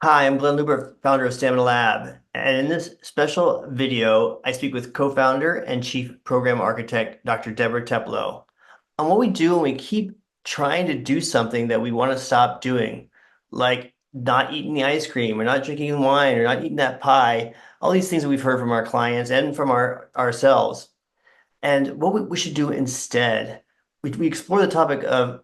Hi, I'm Glen Lubbert, founder of Stamina Lab. And in this special video, I speak with co-founder and chief program architect, Dr. Deborah Teplow, on what we do when we keep trying to do something that we want to stop doing, like not eating the ice cream or not drinking wine or not eating that pie, all these things that we've heard from our clients and from ourselves. And what we should do instead, we explore the topic of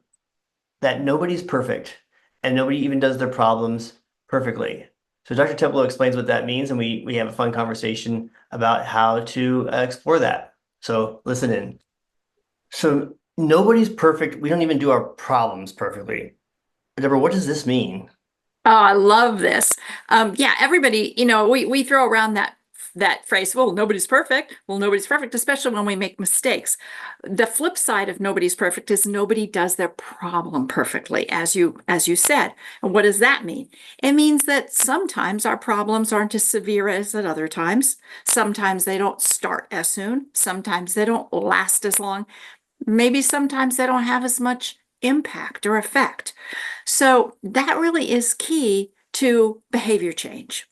that nobody's perfect and nobody even does their problems perfectly. So Dr. Teplow explains what that means, and we have a fun conversation about how to explore that. So listen in. So nobody's perfect. We don't even do our problems perfectly. Deborah, what does this mean? Oh, I love this. Yeah, everybody, we throw around that phrase, well, nobody's perfect. Well, nobody's perfect, especially when we make mistakes. The flip side of nobody's perfect is nobody does their problem perfectly, as you said. And what does that mean? It means that sometimes our problems aren't as severe as at other times. Sometimes they don't start as soon. Sometimes they don't last as long. Maybe sometimes they don't have as much impact or effect. So that really is key to behavior change.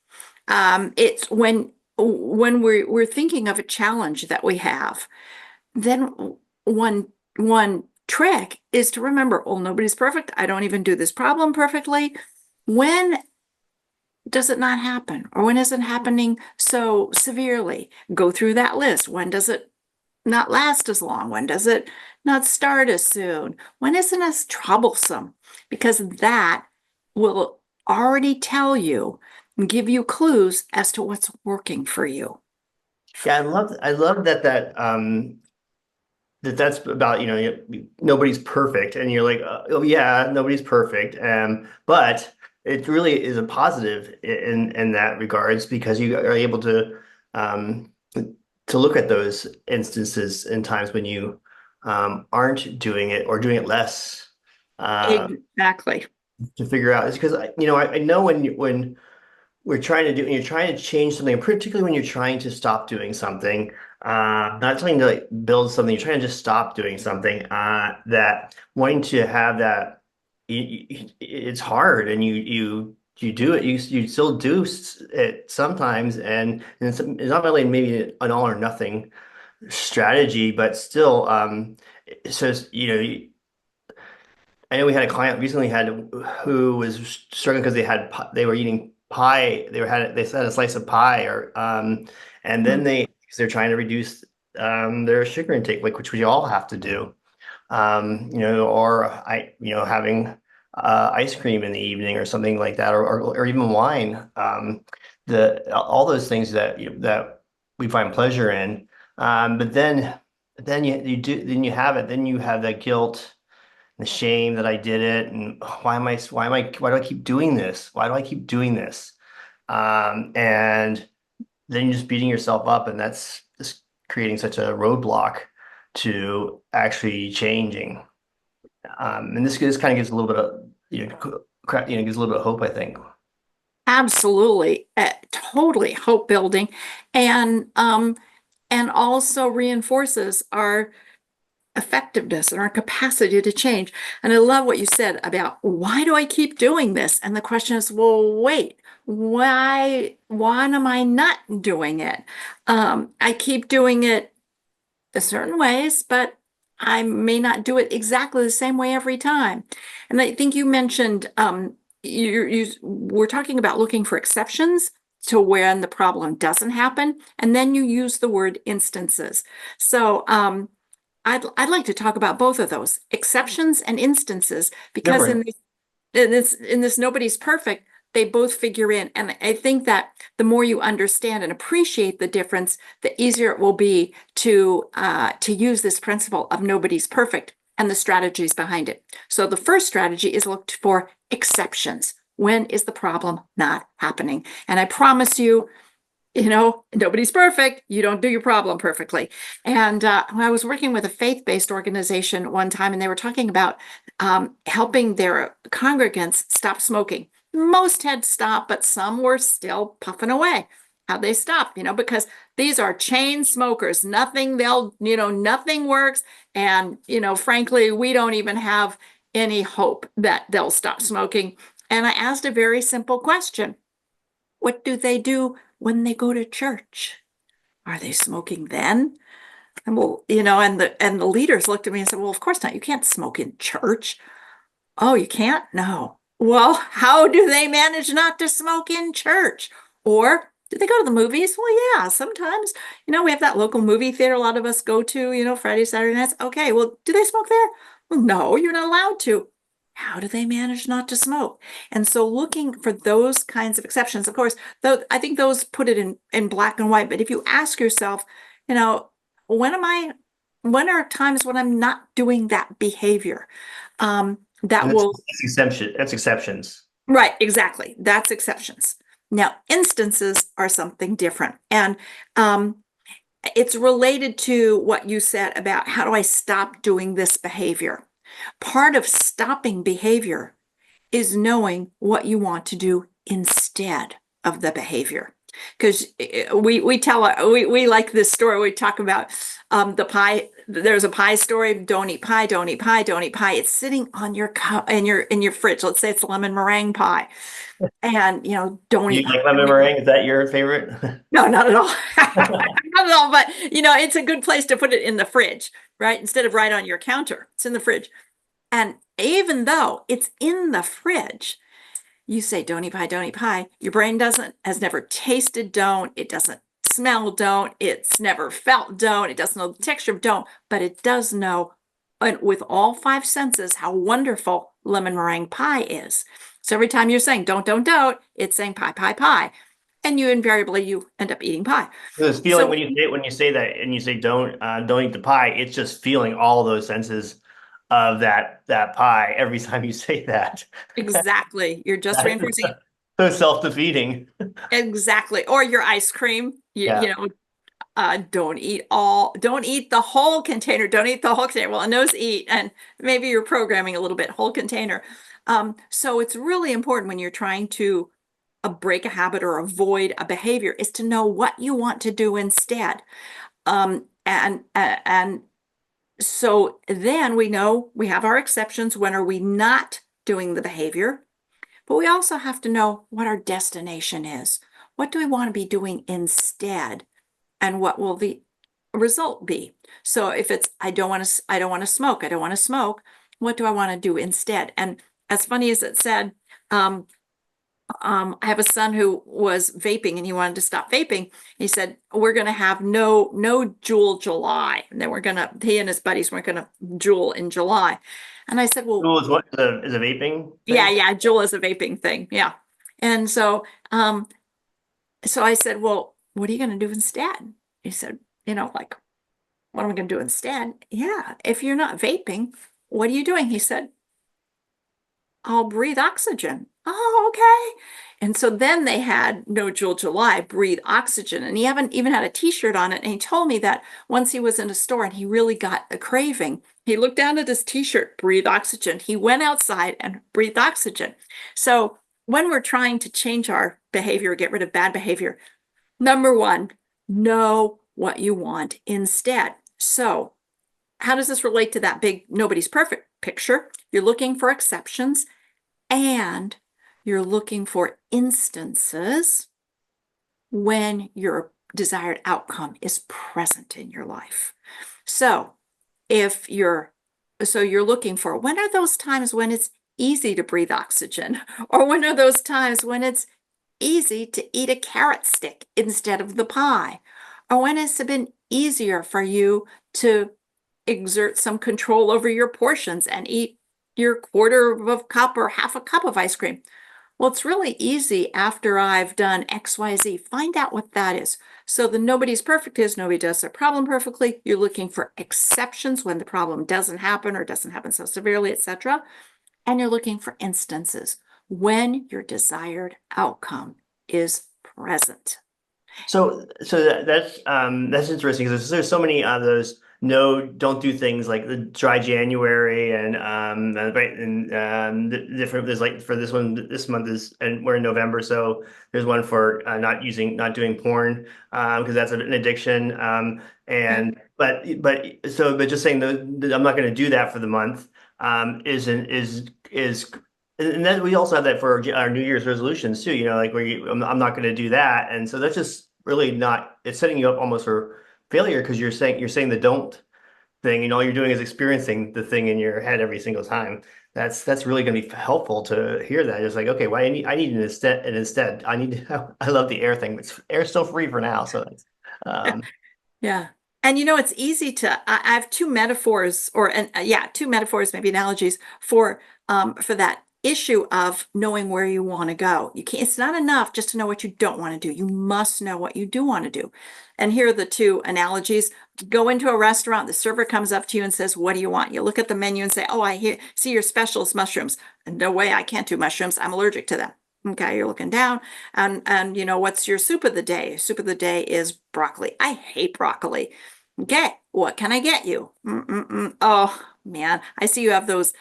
It's when we're thinking of a challenge that we have, then one trick is to remember, oh, nobody's perfect. I don't even do this problem perfectly. When does it not happen? Or when is it happening so severely? Go through that list. When does it not last as long? When does it not start as soon? When isn't as troublesome? Because that will already tell you and give you clues as to what's working for you. Yeah, I love that's about, nobody's perfect. And you're like, oh yeah, nobody's perfect. But it really is a positive in that regards because you are able um, to look at those instances and times when you aren't doing it or doing it less Exactly. to figure out. It's because I know when we're trying to do, when you're trying to change something, particularly when you're trying to stop doing something, not trying to like build something, you're trying to just stop doing something, that wanting to have that, it's hard and you do it, you still do it sometimes, and it's not really maybe an all or nothing strategy, but still, so I know we had a client recently had who was struggling because they were eating pie. They had a slice of pie and then Mhm. because they're trying to reduce their sugar intake, like which we all have to do. Or having ice cream in the evening or something like that, or even wine. The all those things that we find pleasure in. But then you have it. Then you have that guilt, the shame that I did it, and why do I keep doing this? Why do I keep doing this? And then you're just beating yourself up, and that's just creating such a roadblock to actually changing. And this kind of gives a little bit of gives a little bit of hope, I think. Absolutely. Totally hope building. And and also reinforces our effectiveness and our capacity to change. And I love what you said about why do I keep doing this? And the question is, well, wait, why am I not doing it? I keep doing it a certain ways, but I may not do it exactly the same way every time. And I think you mentioned we're talking about looking for exceptions to when the problem doesn't happen, and then you use the word instances. So I'd like to talk about both of those, exceptions and instances, because Different. in this nobody's perfect, they both figure in. And I think that the more you understand and appreciate the difference, the easier it will be to use this principle of nobody's perfect and the strategies behind it. So the first strategy is look for exceptions. When is the problem not happening? And I promise you, nobody's perfect. You don't do your problem perfectly. And I was working with a faith-based organization one time, and they were talking about helping their congregants stop smoking. Most had stopped, but some were still puffing away. How'd they stop? Because these are chain smokers. Nothing works. And, frankly, we don't even have any hope that they'll stop smoking. And I asked a very simple question. What do they do when they go to church? Are they smoking then? And well, and the leaders looked at me and said, well, of course not. You can't smoke in church. Oh, you can't? No. Well, how do they manage not to smoke in church? Or do they go to the movies? Well, yeah, sometimes. We have that local movie theater a lot of us go to, Friday, Saturday nights. Okay, well, do they smoke there? Well, no, you're not allowed to. How do they manage not to smoke? And so looking for those kinds of exceptions, of course, though I think those put it in black and white. But if you ask yourself, you know, when are times when I'm not doing that behavior? And That that's, will, that's exception. That's exceptions. right, exactly. That's exceptions. Now, instances are something different. And it's related to what you said about how do I stop doing this behavior? Part of stopping behavior is knowing what you want to do instead of the behavior. Because we like this story. We talk about the pie. There's a pie story. Don't eat pie. Don't eat pie. Don't eat pie. It's sitting on your cup in your fridge. Let's say it's lemon meringue pie, and don't You eat. like lemon meringue? Is that your favorite? No, not at all. Not at all. But it's a good place to put it in the fridge, right? Instead of right on your counter, it's in the fridge. And even though it's in the fridge, you say, don't eat pie, don't eat pie. Your brain has never tasted don't. It doesn't smell don't. It's never felt don't. It doesn't know the texture of don't, but it does know, and with all five senses, how wonderful lemon meringue pie is. So every time you're saying don't, it's saying pie, pie, pie. And you end up eating pie. This feeling So when you say that and you say don't eat the pie, it's just feeling all those senses of that pie every time you say that. exactly, you're just That's reinforcing it. so self-defeating. Exactly. Or your ice cream, Yeah. don't eat the whole container. Don't eat the whole container. Well, and those eat, and maybe you're programming a little bit, whole container. So it's really important when you're trying to break a habit or avoid a behavior is to know what you want to do instead. And so then we know we have our exceptions. When are we not doing the behavior? But we also have to know what our destination is. What do we want to be doing instead? And what will the result be? So if it's I don't want to smoke, what do I want to do instead? And as funny as it said, I have a son who was vaping and he wanted to stop vaping. He said, we're going to have no Juul July. And then he and his buddies weren't going to Juul in July. And I said, well, Juul is what is a vaping yeah, thing? yeah, Juul is a vaping thing. Yeah. And so I said, well, what are you going to do instead? He said, like, what am I going to do instead? Yeah, if you're not vaping, what are you doing? He said, I'll breathe oxygen. Oh, okay. And so then they had No Jewel July, breathe oxygen. And he haven't even had a t-shirt on it. And he told me that once he was in a store and he really got a craving, he looked down at his t-shirt, breathe oxygen. He went outside and breathed oxygen. So when we're trying to change our behavior, get rid of bad behavior, number one, know what you want instead. So how does this relate to that big nobody's perfect picture? You're looking for exceptions and you're looking for instances when your desired outcome is present in your life. So you're looking for when are those times when it's easy to breathe oxygen, or when are those times when it's easy to eat a carrot stick instead of the pie, or when it's been easier for you to exert some control over your portions and eat your quarter of a cup or half a cup of ice cream. Well, it's really easy after I've done XYZ. Find out what that is. So the nobody's perfect is nobody does their problem perfectly. You're looking for exceptions when the problem doesn't happen or doesn't happen so severely, etc. And you're looking for instances when your desired outcome is present. So that's interesting because there's so many of those don't do things like the dry January and right and different. There's like for this month is and we're in November, so there's one for not doing porn because that's an addiction. And but just saying I'm not going to do that for the month isn't is And then we also have that for our New Year's resolutions too, like where I'm not going to do that. And so that's just really not, it's setting you up almost for failure because you're saying the don't thing, and all you're doing is experiencing the thing in your head every single time. That's really going to be helpful to hear that. It's like, okay, why I need an instead I need I love the air thing, but air's still free for now. So that's um Yeah. And it's easy I have two metaphors yeah, two metaphors, maybe analogies for that issue of knowing where you want to go. It's not enough just to know what you don't want to do. You must know what you do want to do. And here are the two analogies. Go into a restaurant, the server comes up to you and says, "What do you want?" You look at the menu and say, "Oh, see your specials, mushrooms." No way, I can't do mushrooms. I'm allergic to them. Okay, you're looking down. And what's your soup of the day? Soup of the day is broccoli. I hate broccoli. Okay, what can I get you? Oh man, I see you have those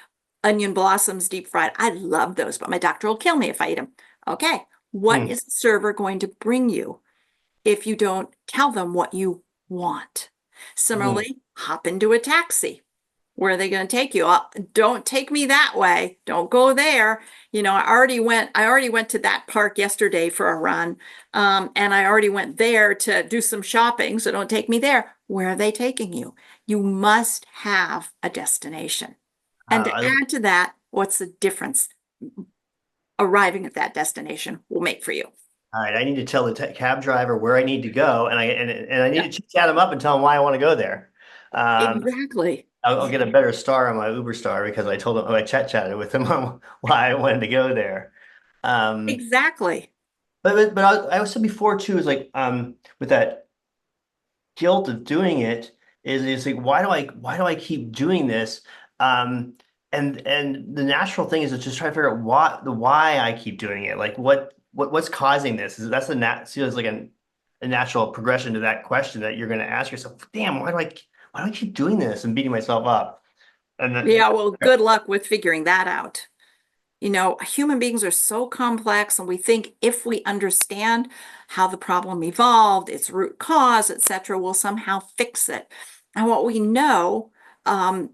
onion blossoms deep fried. I love those, but my doctor will kill me if I eat them. Okay, what hmm. is the server going to bring you if you don't tell them what you want? Hmm. Similarly, hop into a taxi. Where are they going to take you? Don't take me that way. Don't go there. I already went to that park yesterday for a run. And I already went there to do some shopping. So don't take me there. Where are they taking you? You must have a destination. And to I, add to that, what's the difference arriving at that destination will make for you? all right, I need to tell the cab driver where I need to go, and I need Yeah, to chat him up and tell him why I want to go there. Um, exactly. I'll get a better star on my Uber star because I told him, I chatted with him on why I wanted to go there. Um, Exactly. but I was said before too is like with that guilt of doing it is like why do I keep doing this? Um, and the natural thing is to just try to figure out why I keep doing it. Like what's causing this? That's the feels like a natural progression to that question that you're going to ask yourself. Damn, why do I keep doing this and beating myself up? And then Yeah, well, good luck with figuring that out. Human beings are so complex, and we think if we understand how the problem evolved, its root cause, etc., we'll somehow fix it. And what we know, um,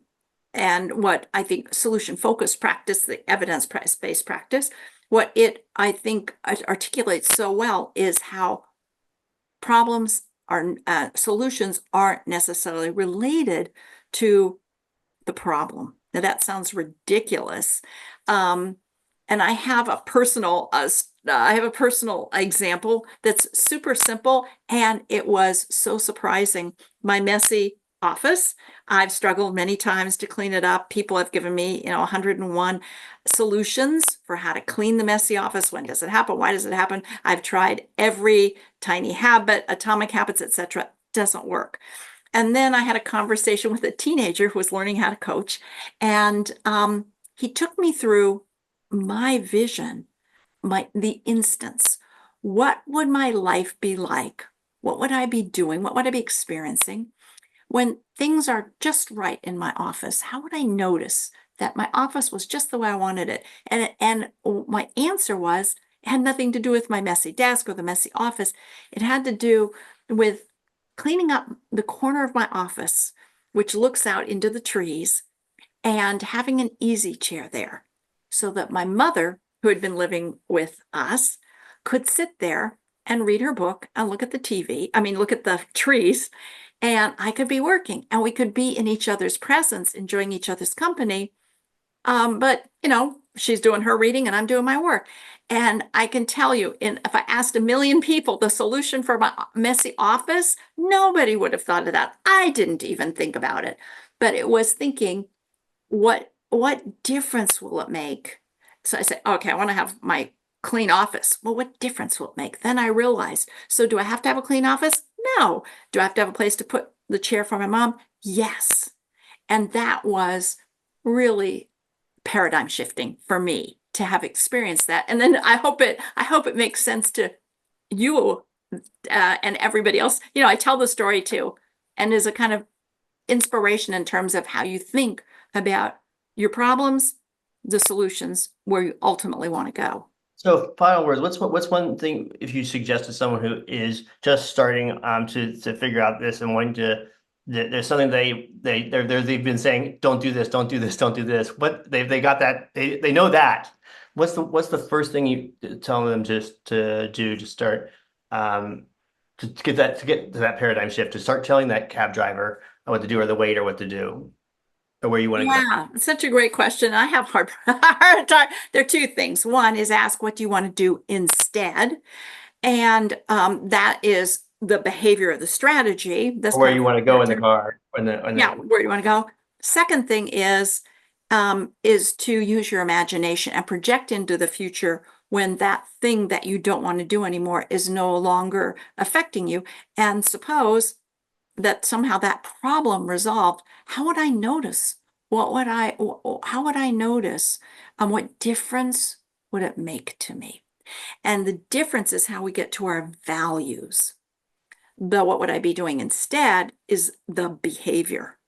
and what I think solution focused practice, the evidence-based practice, what it I think articulates so well is how problems are solutions aren't necessarily related to the problem. Now that sounds ridiculous. Um, and I have a personal example that's super simple, and it was so surprising. My messy office. I've struggled many times to clean it up. People have given me, 101 solutions for how to clean the messy office. When does it happen? Why does it happen? I've tried every tiny habit, atomic habits, etc. Doesn't work. And then I had a conversation with a teenager who was learning how to coach, and he took me through my vision, the instance. What would my life be like? What would I be doing? What would I be experiencing when things are just right in my office? How would I notice that my office was just the way I wanted it? And my answer was it had nothing to do with my messy desk or the messy office. It had to do with cleaning up the corner of my office, which looks out into the trees, and having an easy chair there so that my mother, who had been living with us, could sit there and read her book and look at the TV. I mean, look at the trees, and I could be working and we could be in each other's presence, enjoying each other's company. But she's doing her reading and I'm doing my work. And I can tell you, if I asked a million people the solution for my messy office, nobody would have thought of that. I didn't even think about it, but it was thinking, what difference will it make? So I said, okay, I want to have my clean office. Well, what difference will it make? Then I realized, so do I have to have a clean office? No. Do I have to have a place to put the chair for my mom? Yes. And that was really paradigm shifting for me to have experienced that. And then I hope it makes sense to you and everybody else. I tell the story too, and is a kind of inspiration in terms of how you think about your problems, the solutions, where you ultimately want to go. So, final words. What's one thing if you suggest to someone who is just starting to figure out this and wanting to there's something they've been saying, don't do this, don't do this, don't do this. What they got that they know that. what's the first thing you tell them just to do to start um to get to that paradigm shift, to start telling that cab driver what to do, or the waiter what to do, or where you want to go? Yeah, it's such a great question. I have hard time. There are two things. One is ask what do you want to do instead, and that is the behavior of the strategy. That's Or where kind of you want to go in the car, when yeah, the where do you want to go? Second thing is to use your imagination and project into the future when that thing that you don't want to do anymore is no longer affecting you. And suppose that somehow that problem resolved, how would I notice? How would I notice? What difference would it make to me? And the difference is how we get to our values. The what would I be doing instead is the behavior.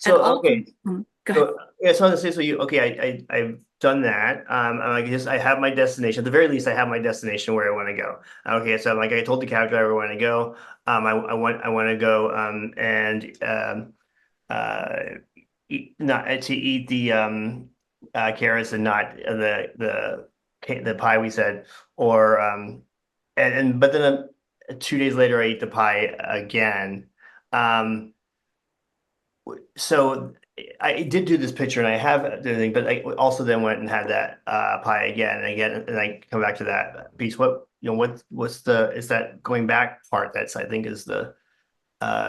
And so okay. ultimately, go ahead. So yeah, so I was gonna say, so you okay, I've done that. I guess I have my destination. At the very least, I have my destination where I want to go. Okay, so like I told the cab driver where I want to go. I want to go and uh not to eat the carrots and not the pie we said, or and but then 2 days later I eat the pie again. Um, so I did do this picture and I have the thing, but I also then went and had that pie again and again, and I come back to that piece. What what's the is that going back part that's I think is the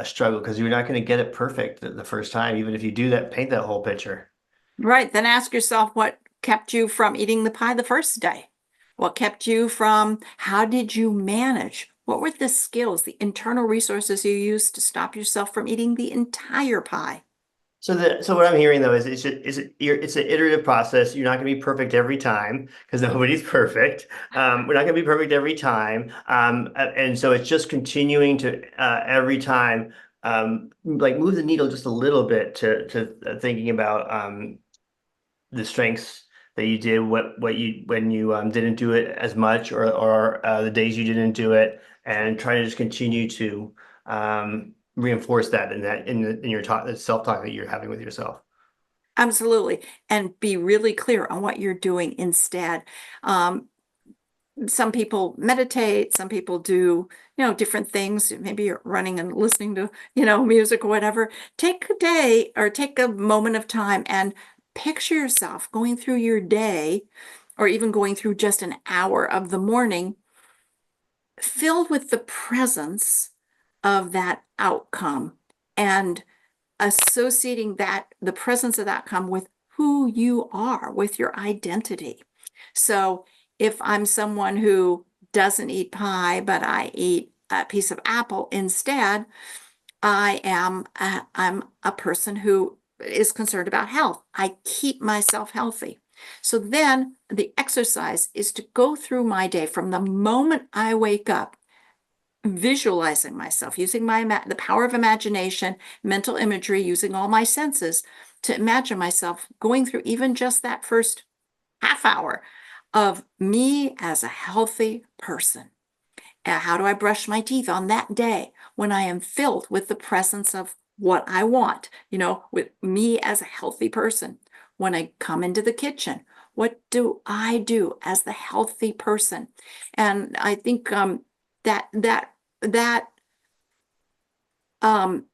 struggle, because you're not going to get it perfect the first time, even if you do that, paint that whole picture. Right, then ask yourself what kept you from eating the pie the first day? What kept you from, how did you manage? What were the skills, the internal resources you used to stop yourself from eating the entire pie? So what I'm hearing though is it's an iterative process. You're not going to be perfect every time, because nobody's perfect. We're not going to be perfect every time, and so it's just continuing to every time like move the needle just a little bit to thinking about the strengths that you did, what you when you didn't do it as much, or the days you didn't do it, and trying to just continue to reinforce that in your talk, the self-talk that you're having with yourself. Absolutely. And be really clear on what you're doing instead. Um, some people meditate, some people do, different things. Maybe you're running and listening to, music or whatever. Take a day or take a moment of time and picture yourself going through your day or even going through just an hour of the morning filled with the presence of that outcome and associating the presence of that outcome with who you are, with your identity. So if I'm someone who doesn't eat pie, but I eat a piece of apple instead, I'm a person who is concerned about health. I keep myself healthy. So then the exercise is to go through my day from the moment I wake up, visualizing myself, using the power of imagination, mental imagery, using all my senses to imagine myself going through even just that first half hour of me as a healthy person. How do I brush my teeth on that day when I am filled with the presence of what I want, with me as a healthy person? When I come into the kitchen, what do I do as the healthy person? And I think that that that um,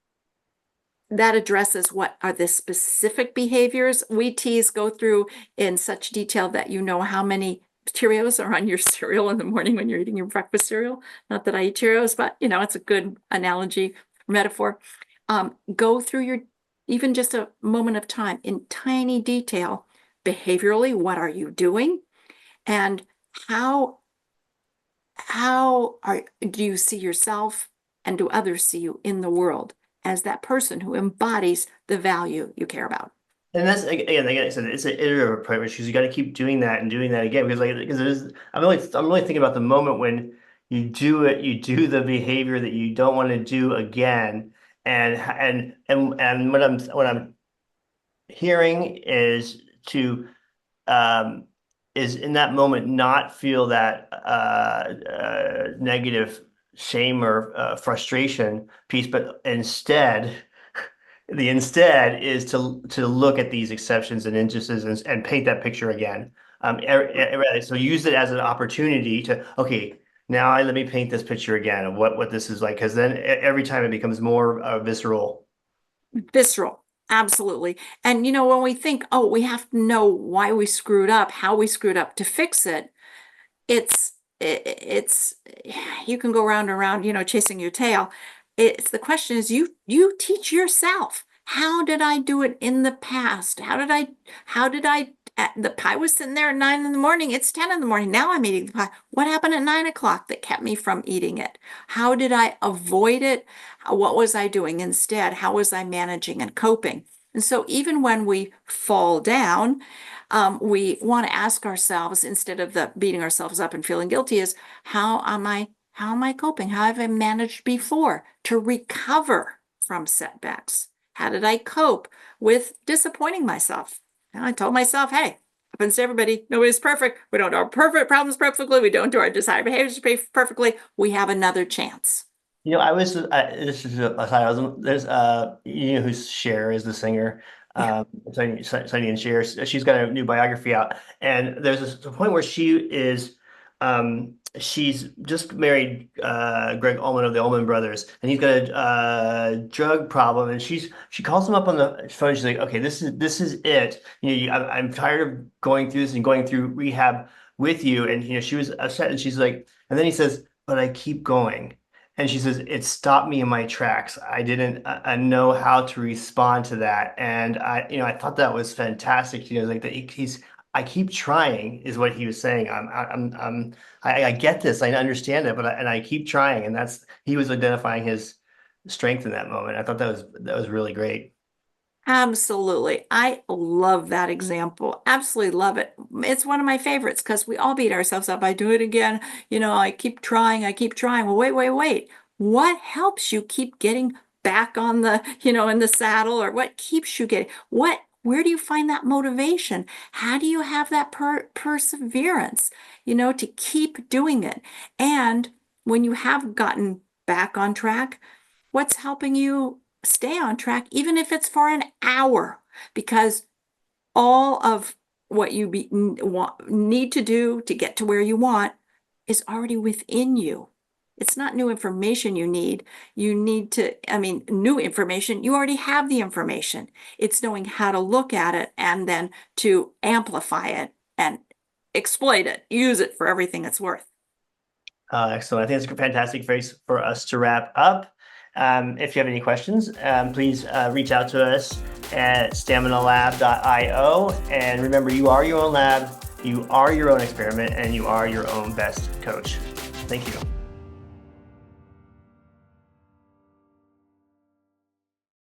that addresses what are the specific behaviors. We teas go through in such detail that you know how many Cheerios are on your cereal in the morning when you're eating your breakfast cereal. Not that I eat Cheerios, but it's a good analogy, metaphor. Go through your even just a moment of time in tiny detail, behaviorally, what are you doing? And how do you see yourself and do others see you in the world as that person who embodies the value you care about? And that's again, like I said, it's an iterative approach, because you got to keep doing that and doing that again, because it is. I'm really thinking about the moment when you do it, you do the behavior that you don't want to do again, and what I'm hearing um, is in that moment not feel that negative shame or frustration piece, but instead, the instead is to look at these exceptions and injustices, and paint that picture again. So use it as an opportunity to, okay, now let me paint this picture again of what this is like, because then every time it becomes more visceral. Visceral. Absolutely. And when we think, oh, we have to know why we screwed up, how we screwed up to fix it, it's you can go round and round, chasing your tail. It's the question is you teach yourself. How did I do it in the past? How did I the pie was sitting there at 9 in the morning. It's 10 in the morning. Now I'm eating the pie. What happened at 9 o'clock that kept me from eating it? How did I avoid it? What was I doing instead? How was I managing and coping? And so even when we fall down, we want to ask ourselves, instead of the beating ourselves up and feeling guilty, is how am I coping? How have I managed before to recover from setbacks? How did I cope with disappointing myself? And I told myself, hey, happens to everybody. Nobody's perfect. We don't do our perfect problems perfectly. We don't do our desired behaviors perfectly. We have another chance. This is a aside. There's who Cher is the singer, Yeah. Sonny and Cher. She's got a new biography out, and there's a point where she's just married Greg Allman of the Allman Brothers, and he's got a drug problem, and she calls him up on the phone. She's like, okay, this is it. I'm tired of going through this and going through rehab with you, and she was upset, and she's like, and then he says, but I keep going. And she says, it stopped me in my tracks. I didn't know how to respond to that. And I thought that was fantastic. Like that I keep trying is what he was saying. I get this. I understand it, but I keep trying. And he was identifying his strength in that moment. I thought that was really great. Absolutely. I love that example. Absolutely love it. It's one of my favorites because we all beat ourselves up. I do it again. I keep trying. I keep trying. Well, wait, wait, wait. What helps you keep getting back on in the saddle, or what keeps you where do you find that motivation? How do you have that perseverance, to keep doing it? And when you have gotten back on track, what's helping you stay on track, even if it's for an hour? Because all of what need to do to get to where you want is already within you. It's not new information you need. New information, you already have the information. It's knowing how to look at it and then to amplify it and exploit it, use it for everything it's worth. Excellent. I think it's a fantastic phrase for us to wrap up. If you have any questions, please reach out to us at staminalab.io. And remember, you are your own lab, you are your own experiment, and you are your own best coach. Thank you.